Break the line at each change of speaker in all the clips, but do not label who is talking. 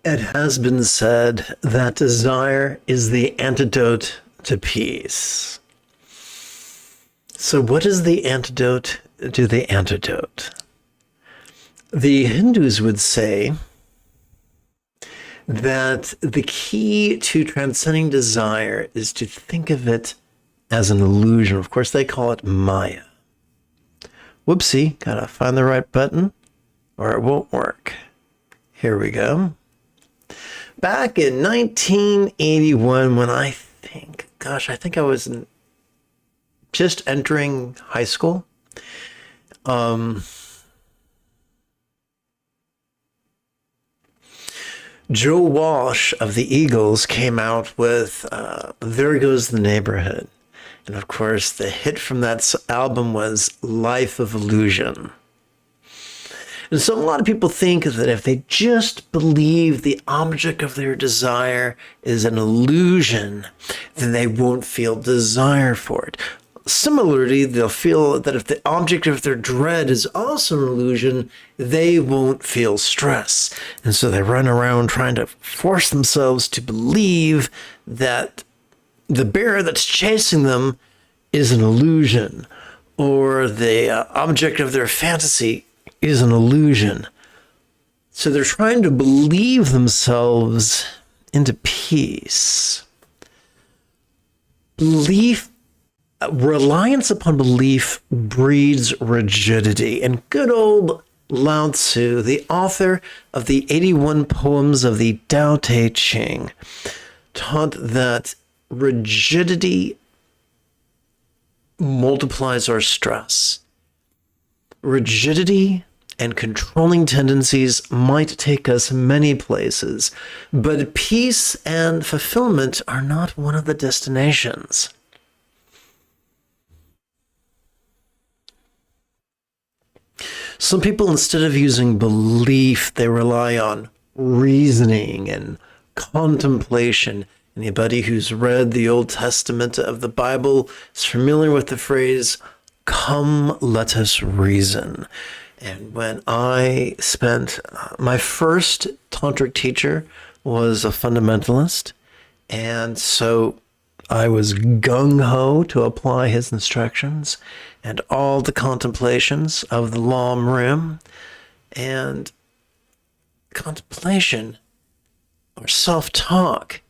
It has been said that desire is the antidote to peace. So what is the antidote to the antidote? The Hindus would say that the key to transcending desire is to think of it as an illusion. Of course, they call it Maya. Whoopsie, gotta find the right button or it won't work. Here we go. Back in 1981, when I think I was just entering high school. Joe Walsh of the Eagles came out with There Goes the Neighborhood. And of course, the hit from that album was Life of Illusion. And so a lot of people think that if they just believe the object of their desire is an illusion, then they won't feel desire for it. Similarly, they'll feel that if the object of their dread is also an illusion, they won't feel stress. And so they run around trying to force themselves to believe that the bear that's chasing them is an illusion, or the object of their fantasy is an illusion. So they're trying to believe themselves into peace. Reliance upon belief breeds rigidity. And good old Lao Tzu, the author of the 81 poems of the Tao Te Ching, taught that rigidity multiplies our stress. Rigidity and controlling tendencies might take us many places, but peace and fulfillment are not one of the destinations. Some people, instead of using belief, they rely on reasoning and contemplation. Anybody who's read the Old Testament of the Bible is familiar with the phrase, "Come, let us reason." And when I spent, my first tantric teacher was a fundamentalist, and so I was gung-ho to apply his instructions and all the contemplations of the Lam Rim. And contemplation or self-talk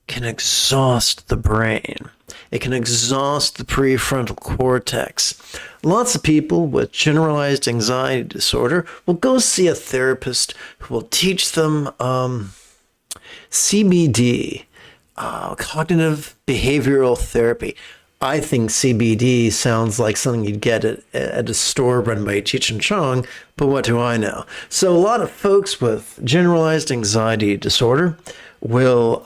can exhaust the brain. It can exhaust the prefrontal cortex. Lots of people with generalized anxiety disorder will go see a therapist who will teach them CBD, cognitive behavioral therapy. I think CBD sounds like something you'd get at a store run by Cheech and Chong, but what do I know? So a lot of folks with generalized anxiety disorder will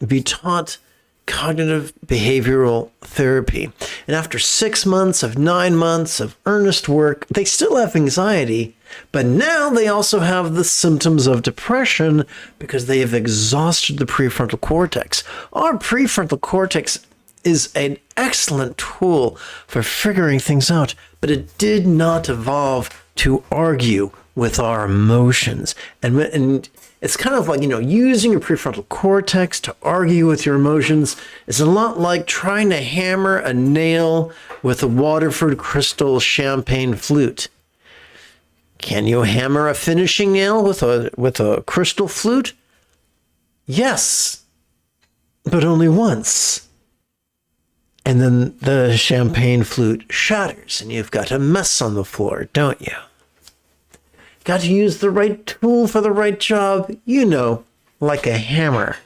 be taught cognitive behavioral therapy. And after 6 months of 9 months of earnest work, they still have anxiety, but now they also have the symptoms of depression because they have exhausted the prefrontal cortex. Our prefrontal cortex is an excellent tool for figuring things out, but it did not evolve to argue with our emotions. And it's kind of like, using your prefrontal cortex to argue with your emotions is a lot like trying to hammer a nail with a Waterford Crystal champagne flute. Can you hammer a finishing nail with a crystal flute? Yes, but only once. And then the champagne flute shatters and you've got a mess on the floor, don't you? Got to use the right tool for the right job, like a hammer.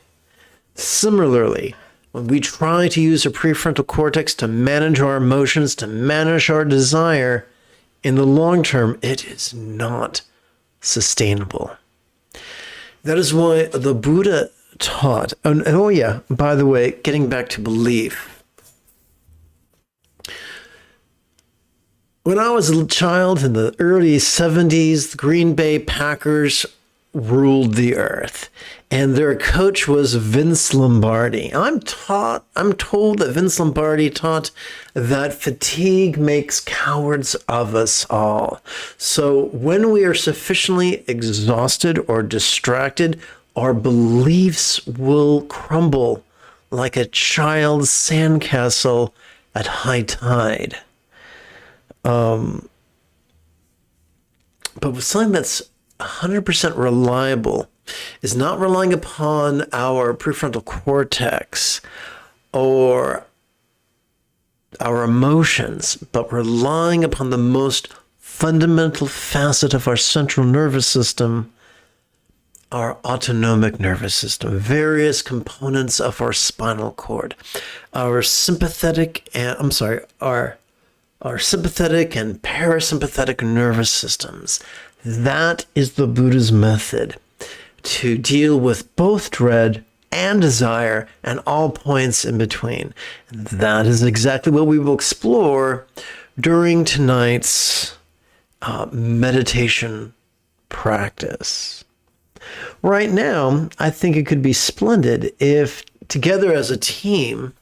Similarly, when we try to use our prefrontal cortex to manage our emotions, to manage our desire, in the long term, it is not sustainable. That is why the Buddha taught, by the way, getting back to belief. When I was a child in the early 70s, the Green Bay Packers ruled the earth, and their coach was Vince Lombardi. I'm told that Vince Lombardi taught that fatigue makes cowards of us all. So when we are sufficiently exhausted or distracted, our beliefs will crumble like a child's sandcastle at high tide. But with something that's 100% reliable is not relying upon our prefrontal cortex or our emotions, but relying upon the most fundamental facet of our central nervous system, our autonomic nervous system, various components of our spinal cord, our sympathetic and our sympathetic and parasympathetic nervous systems. That is the Buddha's method to deal with both dread and desire and all points in between. And that is exactly what we will explore during tonight's meditation practice. Right now, I think it could be splendid if together as a team,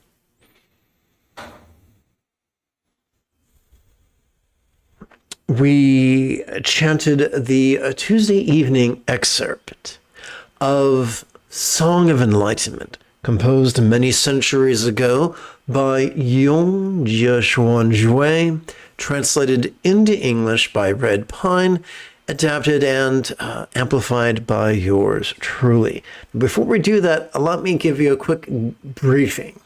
we chanted the Tuesday evening excerpt of Song of Enlightenment, composed many centuries ago by Gyatso, translated into English by Red Pine, adapted and amplified by yours truly. Before we do that, let me give you a quick briefing.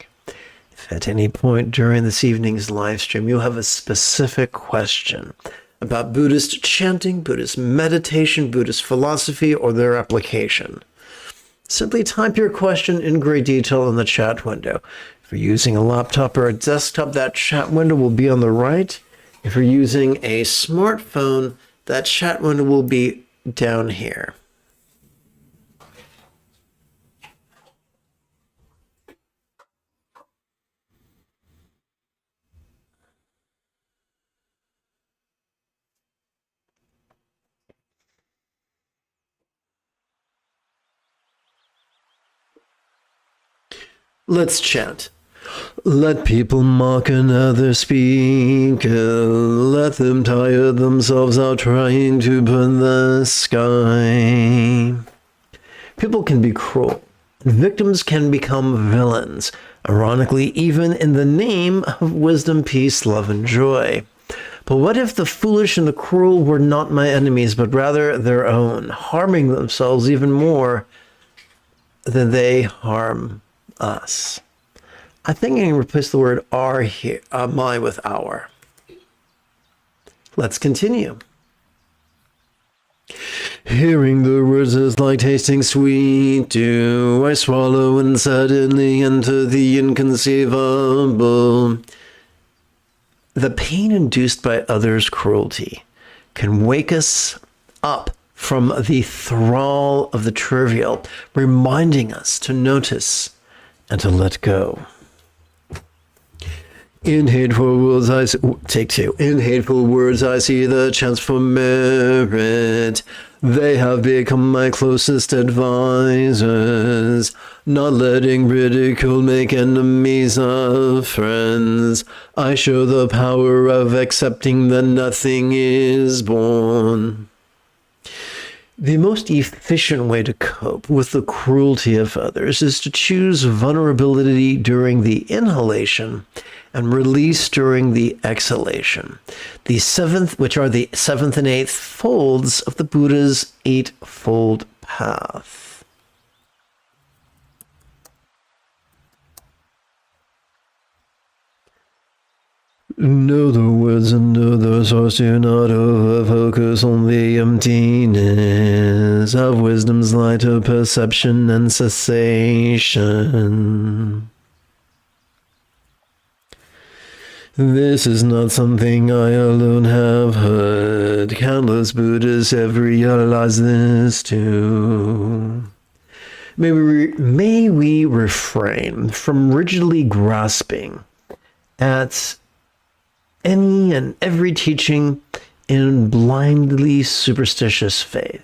If at any point during this evening's live stream you have a specific question about Buddhist chanting, Buddhist meditation, Buddhist philosophy, or their application, simply type your question in great detail in the chat window. If you're using a laptop or a desktop, that chat window will be on the right. If you're using a smartphone, that chat window will be down here. Let's chant. Let people mock another speaker. Let them tire themselves out trying to burn the sky. People can be cruel. Victims can become villains. Ironically, even in the name of wisdom, peace, love, and joy. But what if the foolish and the cruel were not my enemies, but rather their own, harming themselves even more than they harm us? I think I can replace the word "are" here, my with "our." Let's continue. Hearing the words is like tasting sweet dew. I swallow and suddenly enter the inconceivable. The pain induced by others' cruelty can wake us up from the thrall of the trivial, reminding us to notice and to let go. In hateful words I see, take two. In hateful words I see the chance for merit. They have become my closest advisors, not letting ridicule make enemies of friends. I show the power of accepting that nothing is born. The most efficient way to cope with the cruelty of others is to choose vulnerability during the inhalation and release during the exhalation. Which are the seventh and eighth folds of the Buddha's eightfold path. Know the words and know the source, do not over-focus on the emptiness of wisdom's light of perception and cessation. This is not something I alone have heard. Countless Buddhas have realized this too. May we refrain from rigidly grasping at any and every teaching in blindly superstitious faith,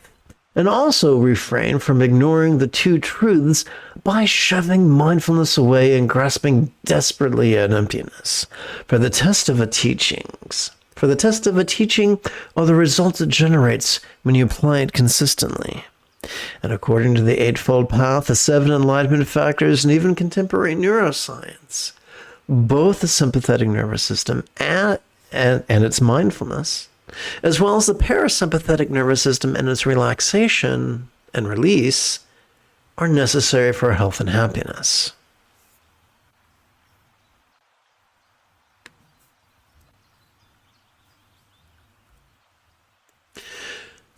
and also refrain from ignoring the two truths by shoving mindfulness away and grasping desperately at emptiness. For the test of a teaching are the results it generates when you apply it consistently. And according to the Eightfold Path, the 7 enlightenment factors, and even contemporary neuroscience, both the sympathetic nervous system and its mindfulness, as well as the parasympathetic nervous system and its relaxation and release, are necessary for health and happiness.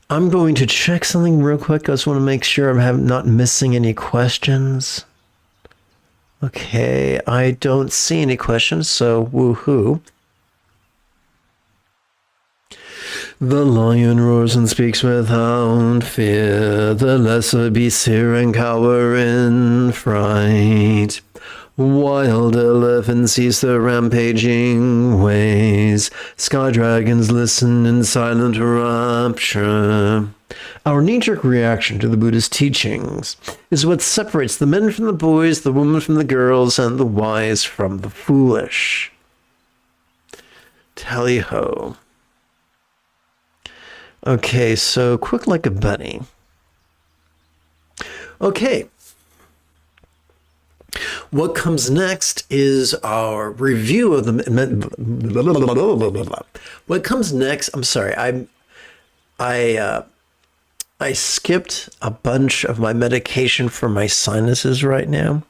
I'm going to check something real quick. I just want to make sure I'm not missing any questions. Okay, I don't see any questions, so woohoo. The lion roars and speaks without fear. The lesser beasts hear and cower in fright. Wild elephants cease their rampaging ways. Sky dragons listen in silent rapture. Our knee-jerk reaction to the Buddha's teachings is what separates the men from the boys, the women from the girls, and the wise from the foolish. Tally-ho. Okay, so quick like a bunny. Okay. What comes next is our review of the... What comes next... I'm sorry, I skipped a bunch of my medication for my sinuses right now,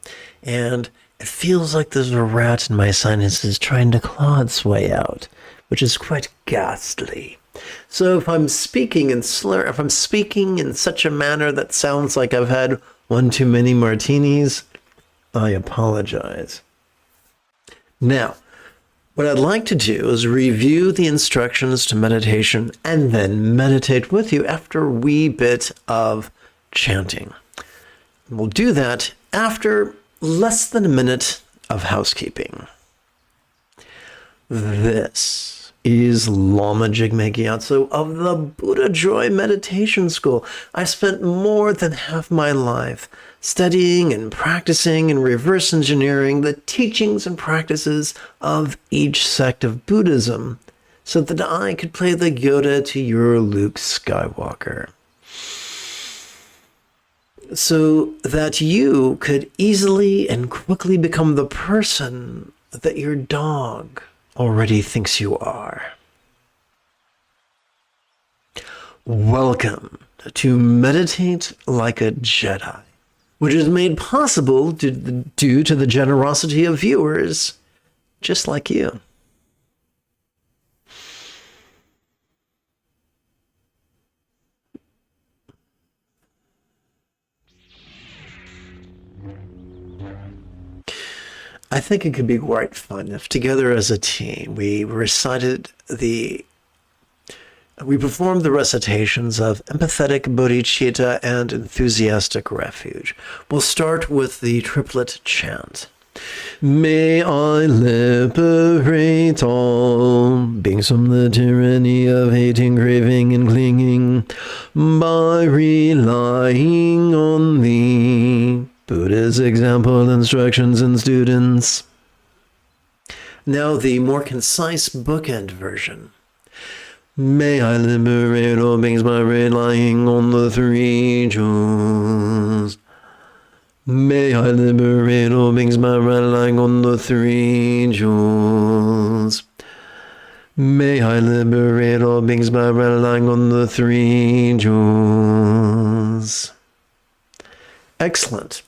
and it feels like there's a rat in my sinuses trying to claw its way out, which is quite ghastly. So if I'm speaking in if I'm speaking in such a manner that sounds like I've had one too many martinis, I apologize. Now, what I'd like to do is review the instructions to meditation and then meditate with you after a wee bit of chanting. We'll do that after less than a minute of housekeeping. This is Lama Jigme Gyatso of the Buddha Joy Meditation School. I spent more than half my life studying and practicing and reverse engineering the teachings and practices of each sect of Buddhism so that I could play the Yoda to your Luke Skywalker. So that you could easily and quickly become the person that your dog already thinks you are. Welcome to Meditate Like a Jedi, which is made possible due to the generosity of viewers just like you. I think it could be quite fun if together as a team we performed the recitations of empathetic bodhicitta and enthusiastic refuge. We'll start with the triplet chant. May I liberate all beings from the tyranny of hating, craving, and clinging by relying on thee. Buddha's example, instructions, and students. Now the more concise bookend version. May I liberate all beings by relying on the three jewels. May I liberate all beings by relying on the three jewels. May I liberate all beings by relying on the three jewels. Excellent.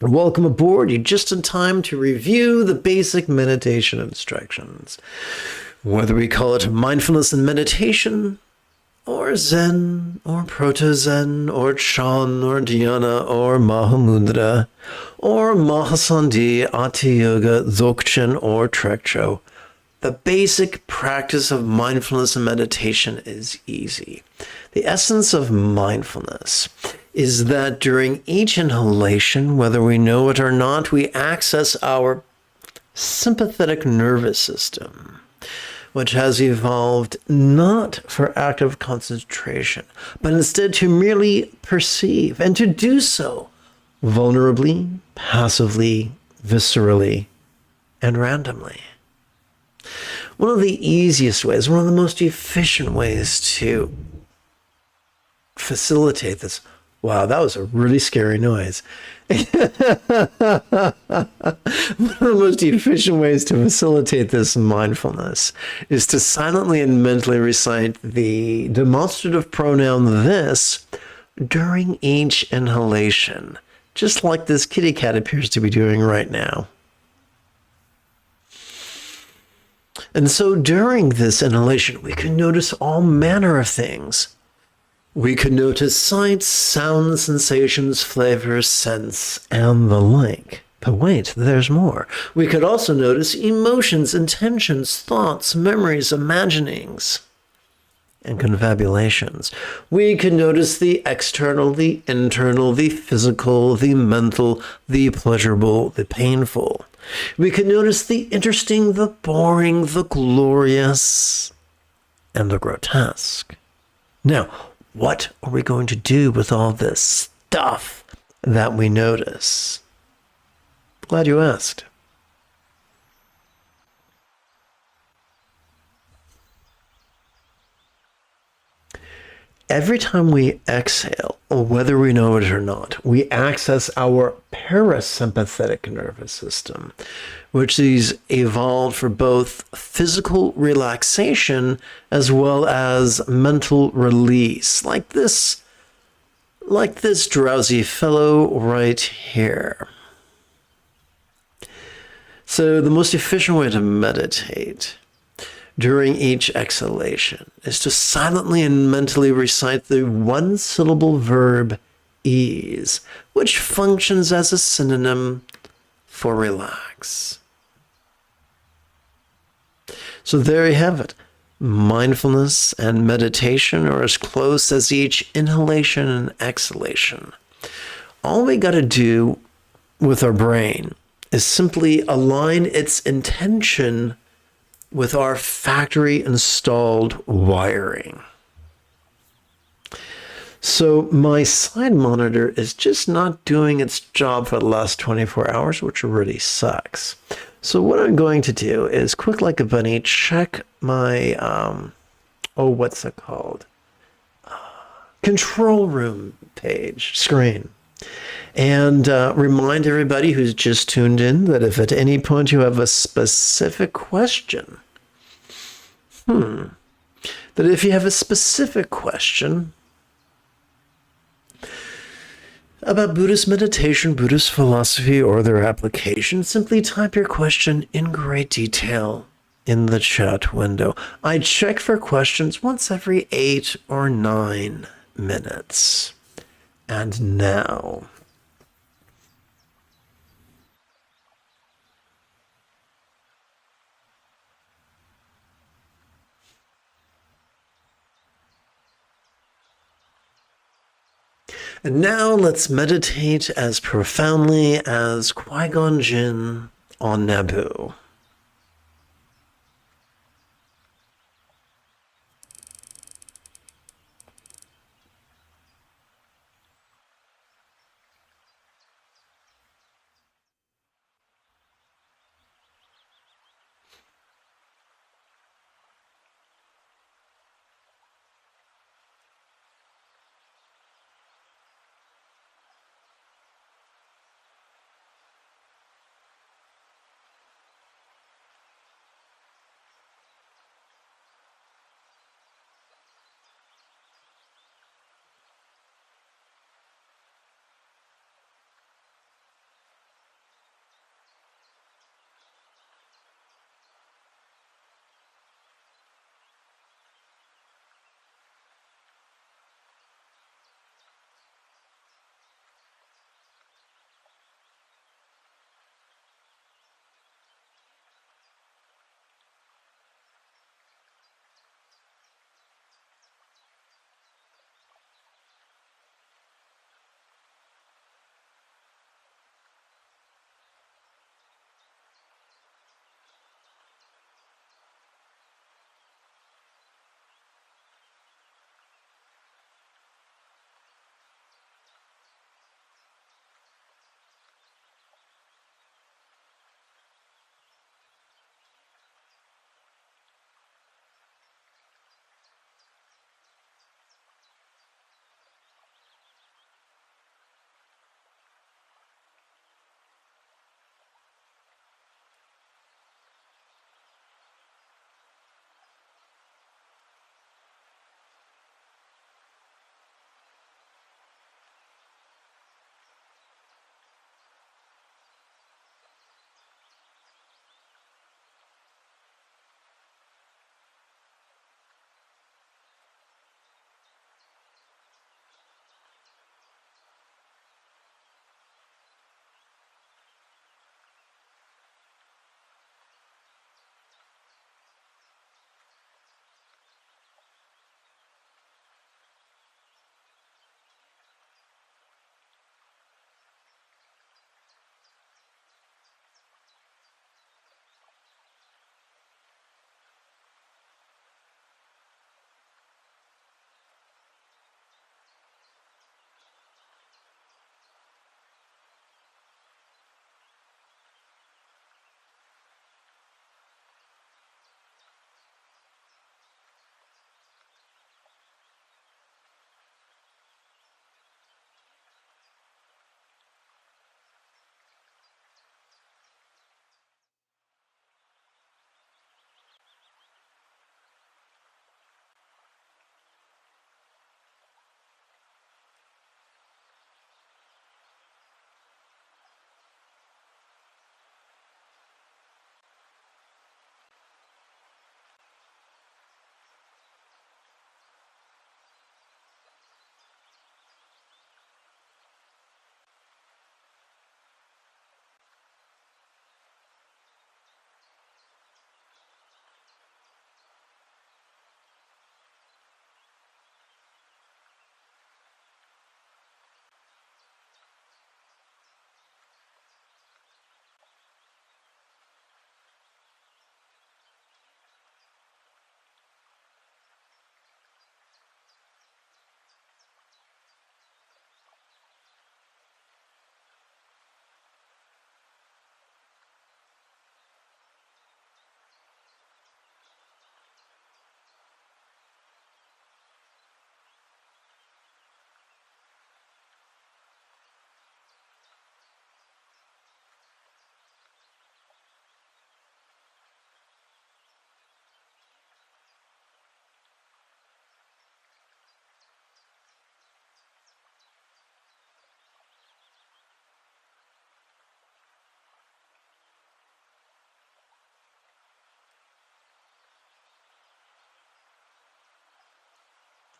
Welcome aboard. You're just in time to review the basic meditation instructions. Whether we call it mindfulness and meditation, or Zen, or Proto-Zen, or Chan, or Dhyana, or Mahamudra, or Mahasandhi, Ati Yoga, Dzogchen, or Trekcho, the basic practice of mindfulness and meditation is easy. The essence of mindfulness is that during each inhalation, whether we know it or not, we access our sympathetic nervous system, which has evolved not for active concentration, but instead to merely perceive, and to do so vulnerably, passively, viscerally, and randomly. One of the easiest ways, one of the most efficient ways to facilitate this. Wow, that was a really scary noise. One of the most efficient ways to facilitate this mindfulness is to silently and mentally recite the demonstrative pronoun this during each inhalation, just like this kitty cat appears to be doing right now. And so during this inhalation, we can notice all manner of things. We could notice sights, sounds, sensations, flavors, scents, and the like. But wait, there's more. We could also notice emotions, intentions, thoughts, memories, imaginings, and confabulations. We can notice the external, the internal, the physical, the mental, the pleasurable, the painful. We can notice the interesting, the boring, the glorious, and the grotesque. Now, what are we going to do with all this stuff that we notice? Glad you asked. Every time we exhale, whether we know it or not, we access our parasympathetic nervous system, which is evolved for both physical relaxation as well as mental release, like this drowsy fellow right here. So the most efficient way to meditate during each exhalation is to silently and mentally recite the one-syllable verb ease, which functions as a synonym for relax. So there you have it. Mindfulness and meditation are as close as each inhalation and exhalation. All we got to do with our brain is simply align its intention with our factory installed wiring. So my side monitor is just not doing its job for the last 24 hours, which really sucks. So what I'm going to do is, quick like a bunny, check my, what's it called? Control room page, screen. And remind everybody who's just tuned in that if at any point you have a specific question, that if you have a specific question about Buddhist meditation, Buddhist philosophy, or their application, simply type your question in great detail in the chat window. I check for questions once every 8 or 9 minutes. And now, let's meditate as profoundly as Qui-Gon Jinn on Naboo.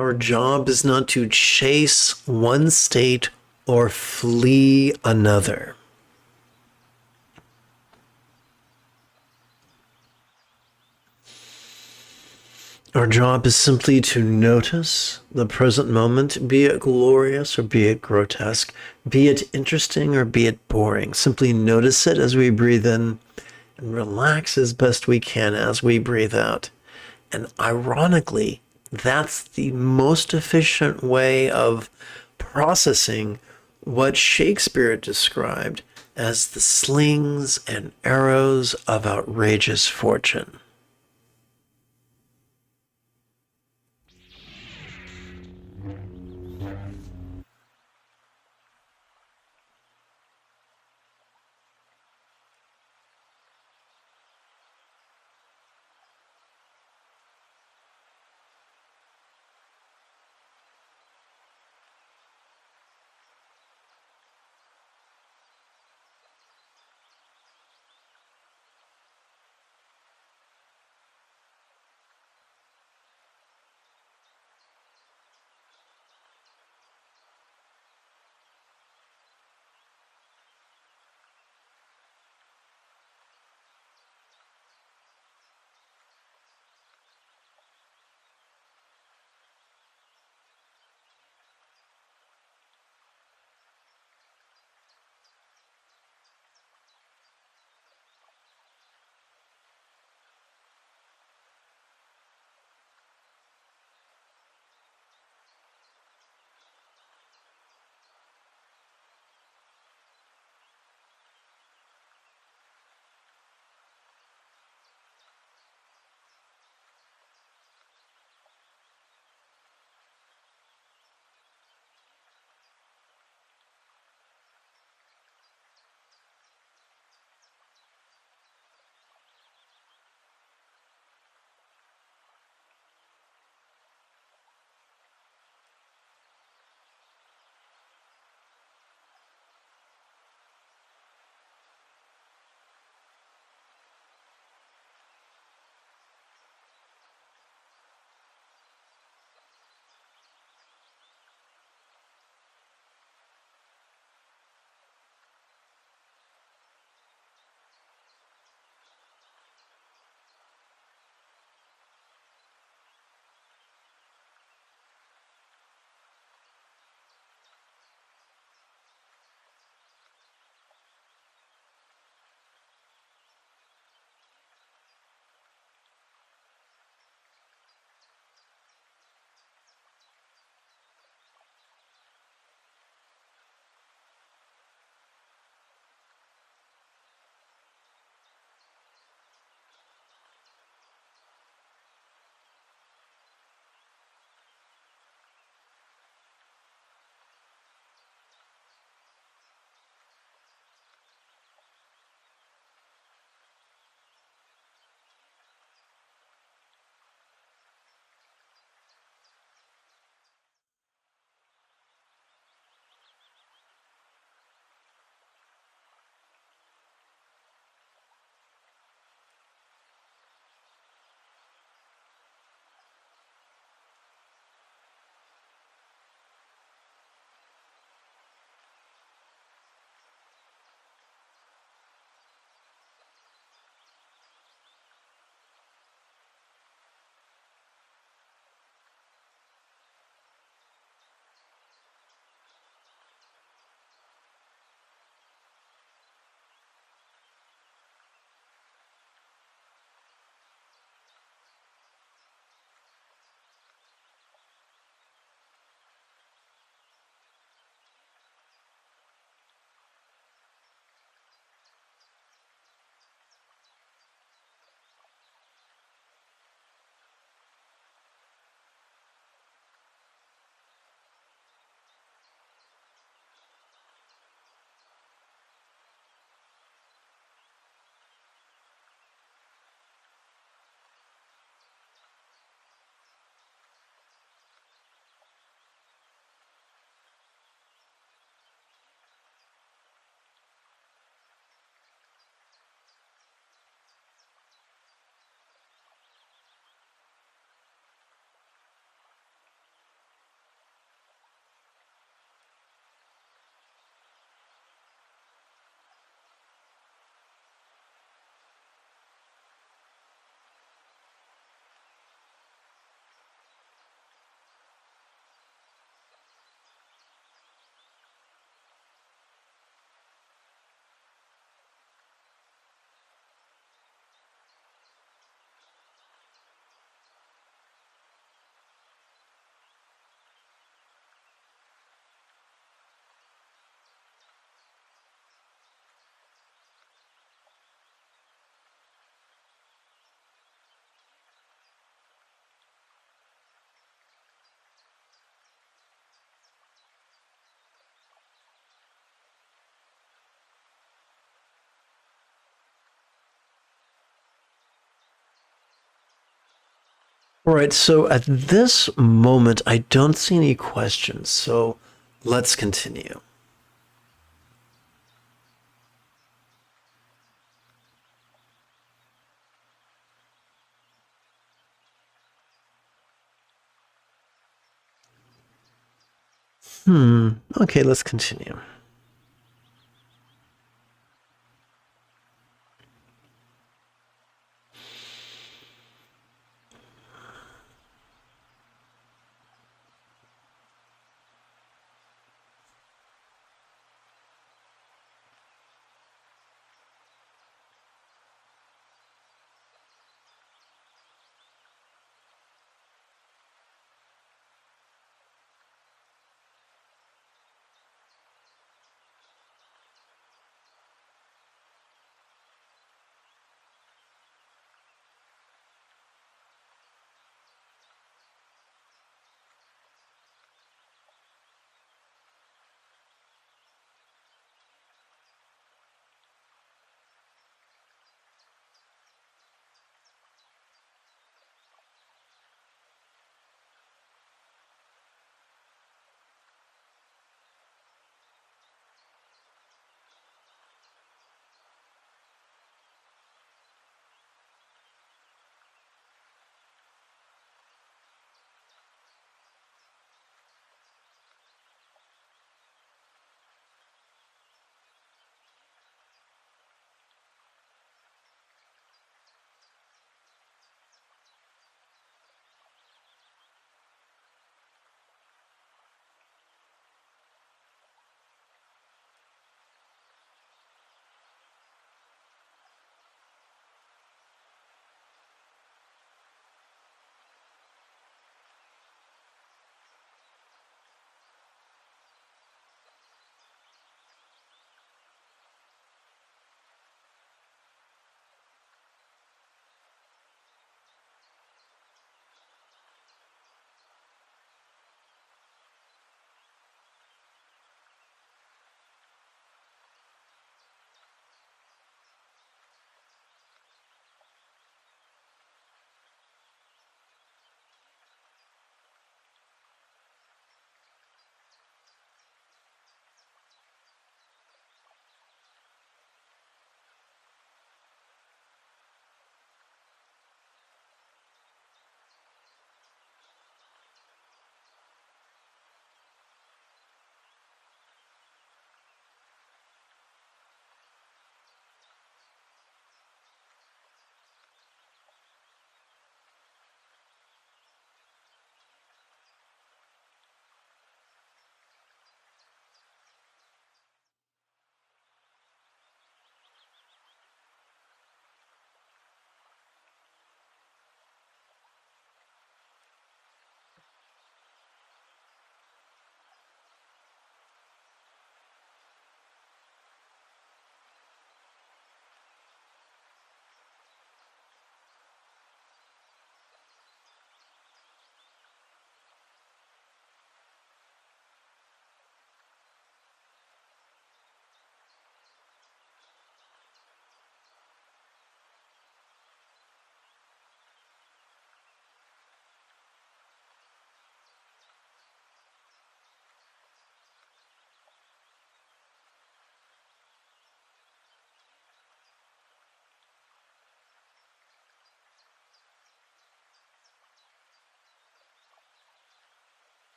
Our job is not to chase one state or flee another. Our job is simply to notice the present moment, be it glorious or be it grotesque, be it interesting or be it boring. Simply notice it as we breathe in and relax as best we can as we breathe out. And ironically, that's the most efficient way of processing what Shakespeare described as the slings and arrows of outrageous fortune. All right, so at this moment, I don't see any questions, so let's continue. Okay, let's continue.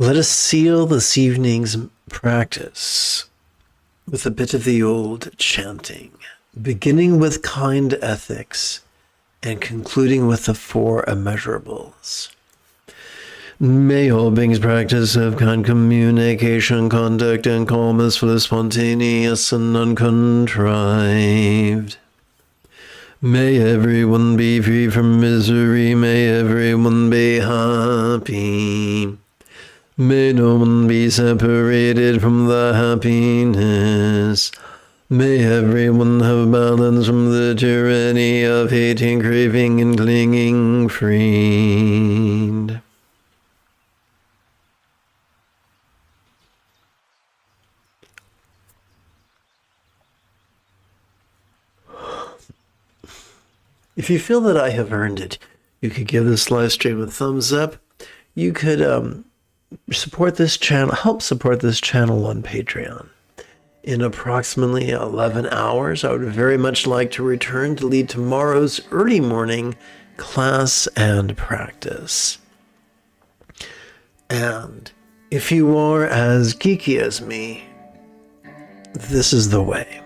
Let us seal this evening's practice with a bit of the old chanting, beginning with kind ethics and concluding with the four immeasurables. May all beings practice of kind communication, conduct, and calmness for the spontaneous and uncontrived. May everyone be free from misery. May everyone be happy. May no one be separated from the happiness. May everyone have balance from the tyranny of hating, craving, and clinging freed. If you feel that I have earned it, you could give this live stream a thumbs up. You could support this channel, help support this channel on Patreon. In approximately 11 hours, I would very much like to return to lead tomorrow's early morning class and practice. And if you are as geeky as me, this is the way.